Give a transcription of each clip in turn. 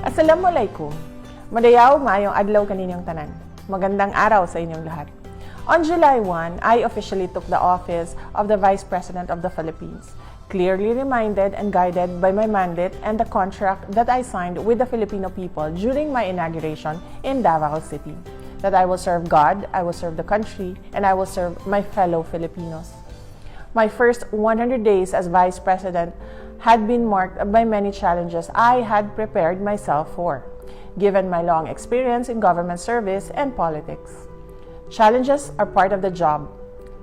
Assalamualaikum. Madayaw maayong adlaw kaninyong tanan. Magandang araw sa inyong lahat. On July 1, I officially took the office of the Vice President of the Philippines, clearly reminded and guided by my mandate and the contract that I signed with the Filipino people during my inauguration in Davao City. That I will serve God, I will serve the country, and I will serve my fellow Filipinos. My first 100 days as Vice President had been marked by many challenges I had prepared myself for, given my long experience in government service and politics. Challenges are part of the job.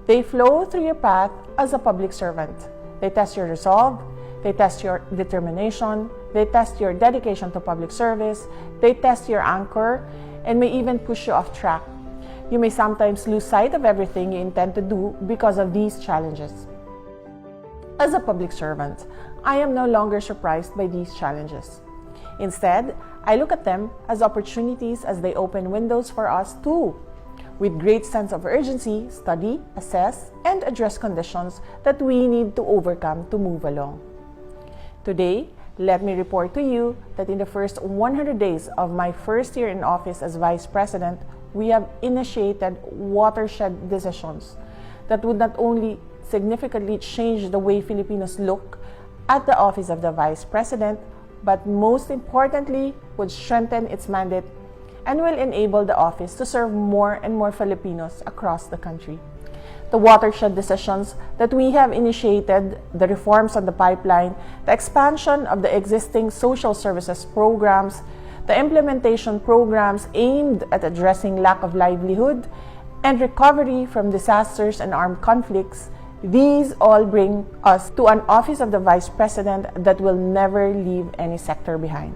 They flow through your path as a public servant. They test your resolve, they test your determination, they test your dedication to public service, they test your anchor, and may even push you off track. You may sometimes lose sight of everything you intend to do because of these challenges. As a public servant, I am no longer surprised by these challenges. Instead, I look at them as opportunities as they open windows for us too. With great sense of urgency, study, assess, and address conditions that we need to overcome to move along. Today, let me report to you that in the first 100 days of my first year in office as Vice President, we have initiated watershed decisions that would not only significantly change the way Filipinos look at the office of the Vice President, but most importantly, would strengthen its mandate and will enable the office to serve more and more Filipinos across the country. The watershed decisions that we have initiated, the reforms on the pipeline, the expansion of the existing social services programs, the implementation programs aimed at addressing lack of livelihood, and recovery from disasters and armed conflicts, these all bring us to an office of the Vice President that will never leave any sector behind.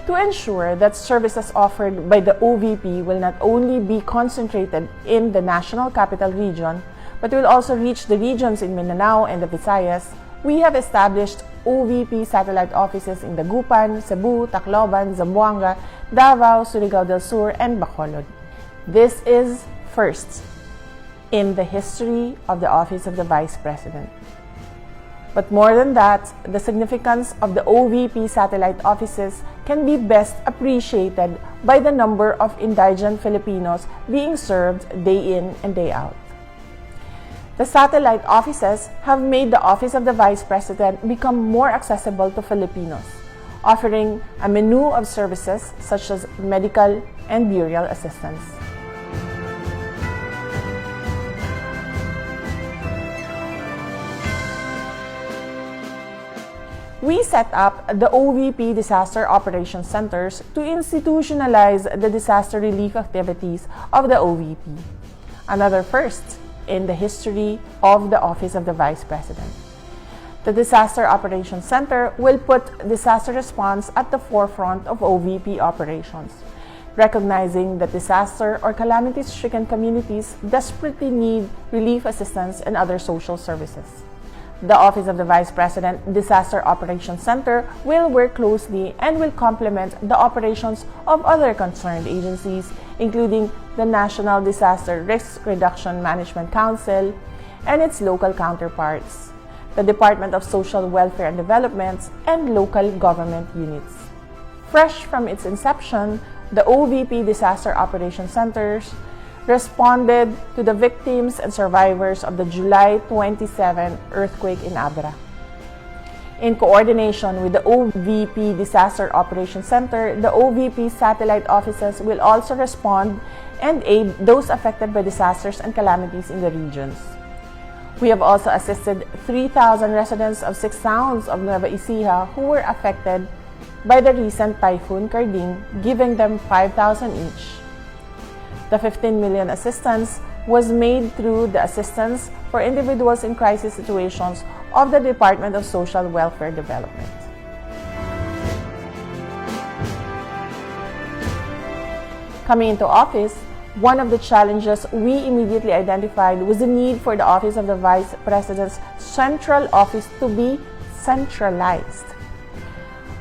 To ensure that services offered by the OVP will not only be concentrated in the National Capital Region, but will also reach the regions in Mindanao and the Visayas, we have established OVP satellite offices in Dagupan, Cebu, Tacloban, Zamboanga, Davao, Surigao del Sur, and Bacolod. This is first in the history of the Office of the Vice President. But more than that, the significance of the OVP satellite offices can be best appreciated by the number of indigent Filipinos being served day in and day out. The satellite offices have made the Office of the Vice President become more accessible to Filipinos, offering a menu of services such as medical and burial assistance. We set up the OVP Disaster Operations Centers to institutionalize the disaster relief activities of the OVP, another first in the history of the Office of the Vice President. The Disaster Operations Center will put disaster response at the forefront of OVP operations, recognizing that disaster or calamity-stricken communities desperately need relief assistance and other social services. The Office of the Vice President Disaster Operations Center will work closely and will complement the operations of other concerned agencies, including the National Disaster Risk Reduction Management Council and its local counterparts, the Department of Social Welfare and Development, and local government units. Fresh from its inception, the OVP Disaster Operations Centers responded to the victims and survivors of the July 27 earthquake in Abra. In coordination with the OVP Disaster Operations Center, the OVP satellite offices will also respond and aid those affected by disasters and calamities in the regions. We have also assisted 3,000 residents of 6 towns of Nueva Ecija who were affected by the recent Typhoon Karding, giving them 5,000 each. The 15 million assistance was made through the Assistance for Individuals in Crisis Situations of the Department of Social Welfare Development. Coming into office, one of the challenges we immediately identified was the need for the Office of the Vice President's central office to be centralized.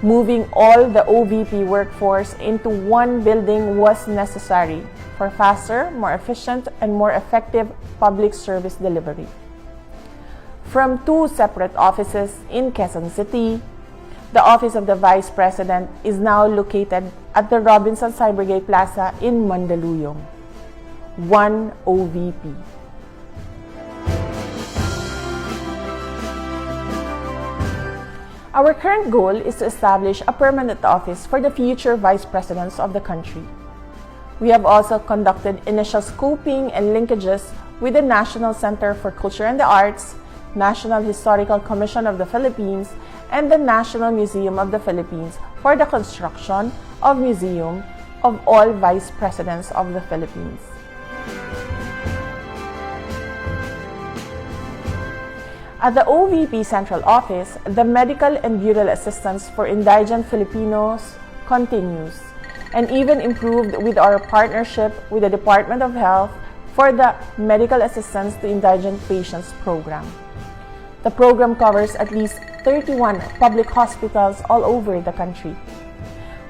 Moving all the OVP workforce into one building was necessary for faster, more efficient, and more effective public service delivery. from 2 separate offices in Quezon City. The office of the Vice President is now located at the Robinson Cybergate Plaza in Mandaluyong. 1 OVP. Our current goal is to establish a permanent office for the future Vice Presidents of the country. We have also conducted initial scoping and linkages with the National Center for Culture and the Arts, National Historical Commission of the Philippines, and the National Museum of the Philippines for the construction of Museum of all Vice Presidents of the Philippines. At the OVP Central Office, the medical and burial assistance for indigent Filipinos continues and even improved with our partnership with the Department of Health for the Medical Assistance to Indigent Patients program. The program covers at least 31 public hospitals all over the country.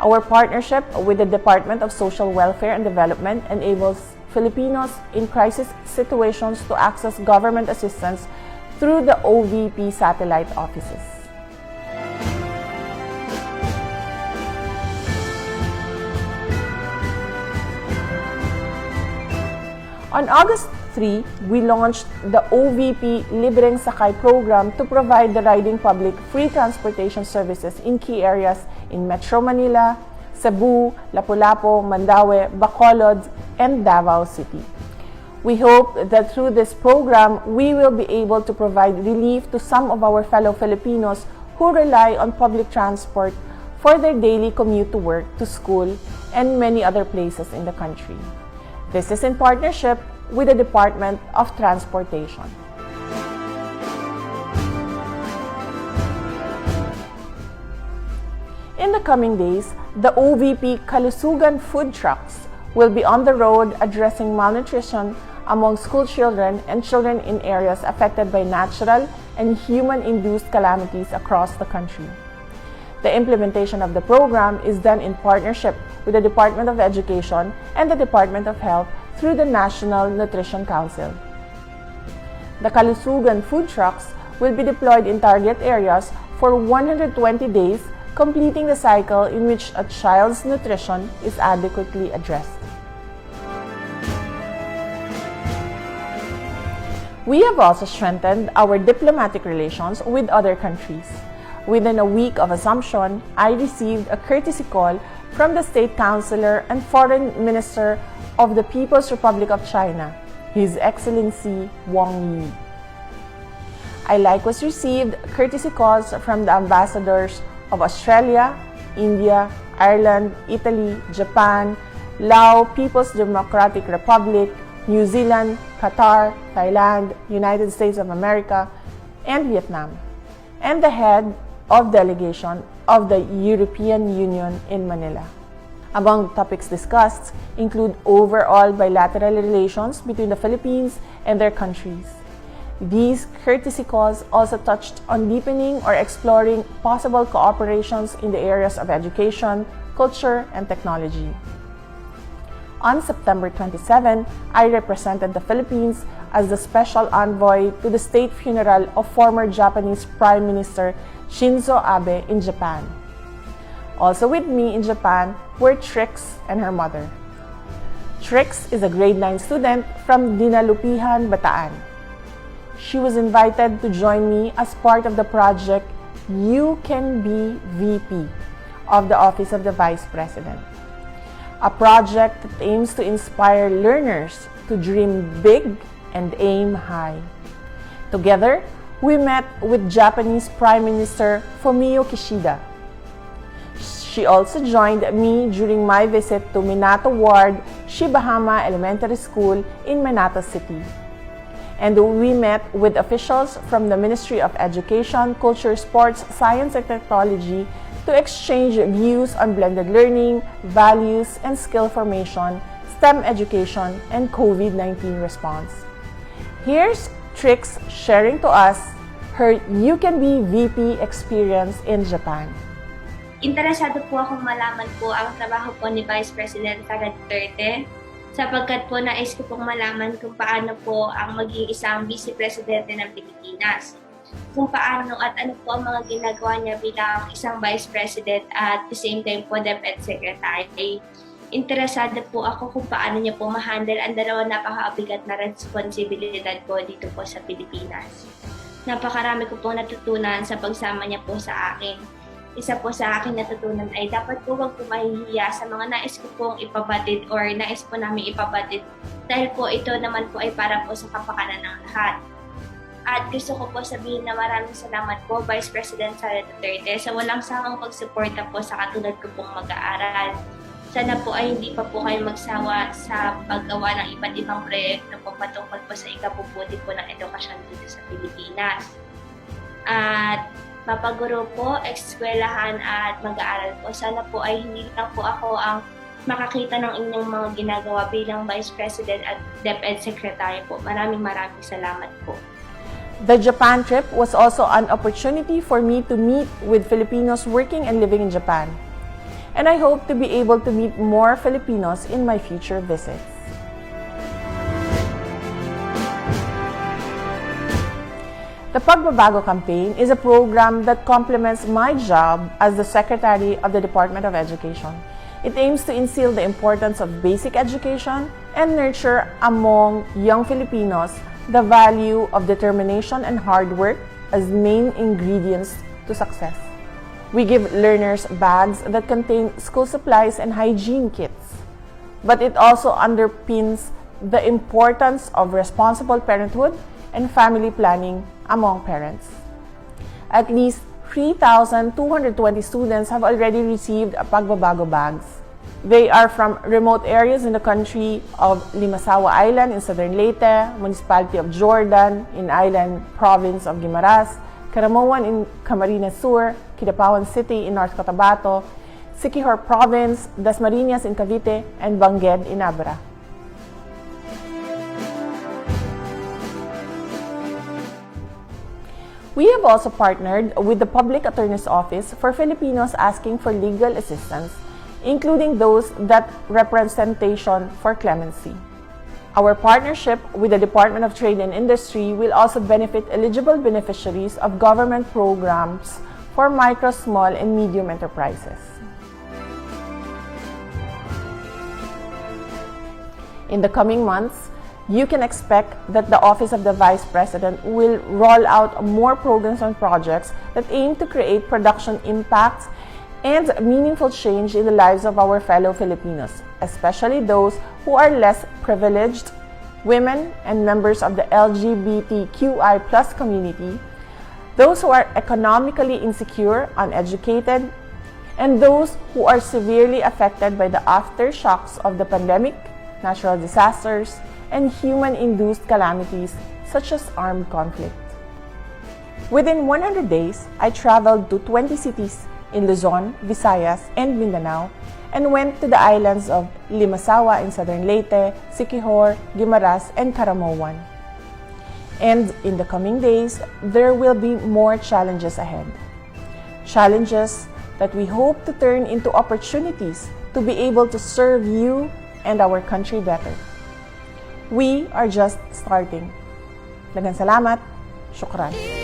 Our partnership with the Department of Social Welfare and Development enables Filipinos in crisis situations to access government assistance through the OVP satellite offices. On August 3, we launched the OVP Libreng Sakay program to provide the riding public free transportation services in key areas in Metro Manila, Cebu, Lapu-Lapu, Mandaue, Bacolod, and Davao City. We hope that through this program, we will be able to provide relief to some of our fellow Filipinos who rely on public transport for their daily commute to work, to school, and many other places in the country. This is in partnership with the Department of Transportation. In the coming days, the OVP Kalusugan food trucks will be on the road addressing malnutrition among school children and children in areas affected by natural and human-induced calamities across the country. The implementation of the program is done in partnership with the Department of Education and the Department of Health through the National Nutrition Council. The Kalusugan food trucks will be deployed in target areas for 120 days, completing the cycle in which a child's nutrition is adequately addressed. We have also strengthened our diplomatic relations with other countries. Within a week of assumption, I received a courtesy call from the State Councilor and Foreign Minister of the People's Republic of China, His Excellency Wang Yi. I likewise received courtesy calls from the ambassadors of Australia, India, Ireland, Italy, Japan, Laos, People's Democratic Republic, New Zealand, Qatar, Thailand, United States of America, and Vietnam, and the head of delegation of the European Union in Manila. Among topics discussed include overall bilateral relations between the Philippines and their countries. These courtesy calls also touched on deepening or exploring possible cooperations in the areas of education, culture, and technology. On September 27, I represented the Philippines as the special envoy to the state funeral of former Japanese Prime Minister Shinzo Abe in Japan. Also with me in Japan were Trix and her mother. Trix is a grade 9 student from Dinalupihan, Bataan. She was invited to join me as part of the project You Can Be VP of the Office of the Vice President, a project that aims to inspire learners to dream big and aim high. Together, we met with Japanese Prime Minister Fumio Kishida. She also joined me during my visit to Minato Ward, Shibahama Elementary School in Minato City. And we met with officials from the Ministry of Education, Culture, Sports, Science, and Technology to exchange views on blended learning, values, and skill formation, STEM education, and COVID-19 response. Here's Trix sharing to us her You Can Be VP experience in Japan. Interesado po akong malaman po ang trabaho po ni Vice President Sara Duterte sapagkat po nais ko pong malaman kung paano po ang maging isang Vice Presidente ng Pilipinas. kung paano at ano po ang mga ginagawa niya bilang isang Vice President at the same time po DepEd Secretary. Interesado po ako kung paano niya po ma-handle ang dalawang napakabigat na responsibilidad po dito po sa Pilipinas. Napakarami ko po natutunan sa pagsama niya po sa akin. Isa po sa akin natutunan ay dapat po wag po mahihiya sa mga nais ko pong ipabatid or nais po namin ipabatid dahil po ito naman po ay para po sa kapakanan ng lahat. At gusto ko po sabihin na maraming salamat po Vice President Sara Duterte sa walang sawang pagsuporta po sa katulad ko pong mag-aaral. Sana po ay hindi pa po kayo magsawa sa paggawa ng iba't ibang proyekto po patungkol po sa ikabubuti po ng edukasyon dito sa Pilipinas. At mapaguro po, eskwelahan at mag-aaral po. Sana po ay hindi lang po ako ang makakita ng inyong mga ginagawa bilang Vice President at DepEd Secretary po. Maraming salamat po. The Japan trip was also an opportunity for me to meet with Filipinos working and living in Japan. And I hope to be able to meet more Filipinos in my future visits. The Pagbabago campaign is a program that complements my job as the Secretary of the Department of Education. It aims to instill the importance of basic education and nurture among young Filipinos the value of determination and hard work as main ingredients to success. We give learners bags that contain school supplies and hygiene kits, but it also underpins the importance of responsible parenthood and family planning among parents. At least 3,220 students have already received Pagbabago bags. They are from remote areas in the country of Limasawa Island in southern Leyte, Municipality of Jordan in Island Province of Guimaras, Caramoan in Camarines Sur, Kidapawan City in North Cotabato, Siquijor Province, Dasmariñas in Cavite, and Bangued in Abra. We have also partnered with the Public Attorney's Office for Filipinos asking for legal assistance, including those that representation for clemency. Our partnership with the Department of Trade and Industry will also benefit eligible beneficiaries of government programs for micro, small, and medium enterprises. In the coming months, you can expect that the Office of the Vice President will roll out more programs and projects that aim to create production impacts and meaningful change in the lives of our fellow Filipinos, especially those who are less privileged, women and members of the LGBTQI+ community, those who are economically insecure, uneducated, and those who are severely affected by the aftershocks of the pandemic, natural disasters, and human-induced calamities such as armed conflict. Within 100 days, I traveled to 20 cities in Luzon, Visayas, and Mindanao, and went to the islands of Limasawa in southern Leyte, Siquijor, Guimaras, and Caramoan. And in the coming days, there will be more challenges ahead. Challenges that we hope to turn into opportunities to be able to serve you and our country better. We are just starting. Daghang salamat. Shukran.